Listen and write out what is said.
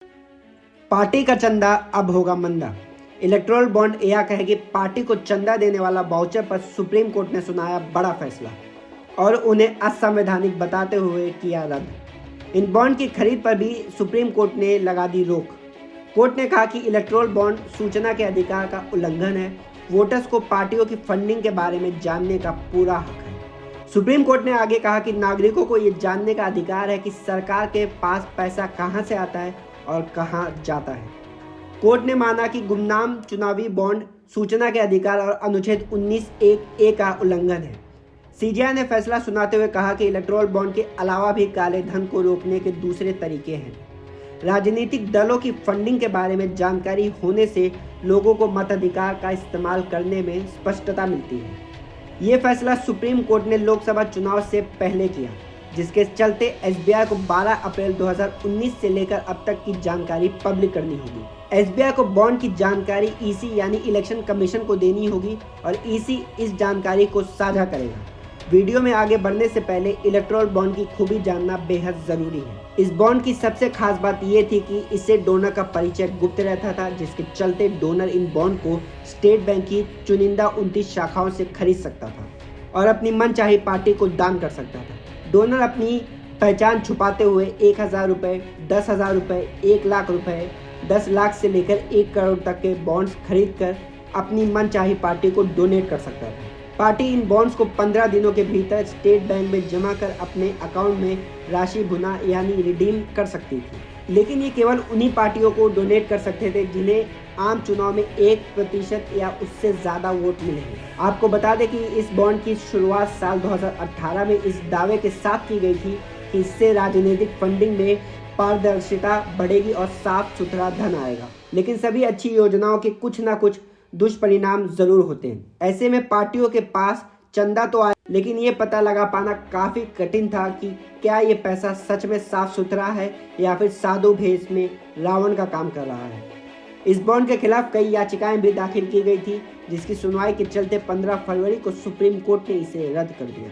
Party का चंदा अब होगा मंदा। इलेक्टोरल बॉन्ड यह कहेगी पार्टी को चंदा देने वाला वाउचर पर सुप्रीम कोर्ट ने सुनाया बड़ा फैसला और उन्हें असंवैधानिक बताते हुए किया रद्द। इन बॉन्ड की खरीद पर भी सुप्रीम कोर्ट ने लगा दी रोक। कोर्ट ने कहा कि इलेक्टोरल बॉन्ड सूचना के अधिकार का उल्लंघन है। वोटर्स को पार्टियों की फंडिंग के बारे में जानने का पूरा हक है। सुप्रीम कोर्ट ने आगे कहा कि नागरिकों को ये जानने का अधिकार है कि सरकार के पास पैसा कहां से आता है और कहां जाता है। कोर्ट ने माना कि गुमनाम चुनावी बॉन्ड सूचना के अधिकार और अनुच्छेद 19(1)(a) का उल्लंघन है। सीजेआई ने फैसला सुनाते हुए कहा कि इलेक्टोरल बॉन्ड के अलावा भी काले धन को रोकने के दूसरे तरीके हैं। राजनीतिक दलों की फंडिंग के बारे में जानकारी होने से लोगों को मताधिकार का इस्तेमाल करने में स्पष्टता मिलती है। ये फैसला सुप्रीम कोर्ट ने लोकसभा चुनाव से पहले किया, जिसके चलते एसबीआई को 12 अप्रैल 2019 से लेकर अब तक की जानकारी पब्लिक करनी होगी। एसबीआई को बॉन्ड की जानकारी ईसी यानी इलेक्शन कमीशन को देनी होगी और ईसी इस जानकारी को साझा करेगा। वीडियो में आगे बढ़ने से पहले इलेक्टोरल बॉन्ड की खूबी जानना बेहद जरूरी है। इस बॉन्ड की सबसे खास बात यह थी कि इससे डोनर का परिचय गुप्त रहता था, जिसके चलते डोनर इन बॉन्ड को स्टेट बैंक की चुनिंदा 29 शाखाओं से खरीद सकता था और अपनी मनचाही पार्टी को दान कर सकता था। डोनर अपनी पहचान छुपाते हुए 1000 रुपये, 10,000 रुपये, 1 लाख रुपये, 10 लाख से लेकर 1 करोड़ तक के बॉन्ड्स खरीद कर अपनी मनचाही पार्टी को डोनेट कर सकता था। पार्टी इन बॉन्ड्स को 15 दिनों के भीतर स्टेट बैंक में जमा कर अपने अकाउंट में राशि भुना यानी रिडीम कर सकती थी। लेकिन ये केवल उन्हीं पार्टियों को डोनेट कर सकते थे जिन्हें आम चुनाव में 1% या उससे ज़्यादा वोट मिले हैं। आपको बता दें कि इस बॉन्ड की शुरुआत साल 2018 में इस दावे के साथ की गई थी कि इससे राजनीतिक फंडिंग में पारदर्शिता बढ़ेगी और साफ सुथरा धन आएगा। लेकिन सभी अच्छी योजनाओं के कुछ ना कुछ दुष्परिणाम जरूर होते हैं। ऐसे में पार्टियों के पास चंदा तो आया, लेकिन ये पता लगा पाना काफी कठिन था कि क्या ये पैसा सच में साफ सुथरा है या फिर साधु भेष में रावण का काम कर रहा है। इस बॉन्ड के खिलाफ कई याचिकाएं भी दाखिल की गई थी, जिसकी सुनवाई के चलते 15 फरवरी को सुप्रीम कोर्ट ने इसे रद्द कर दिया।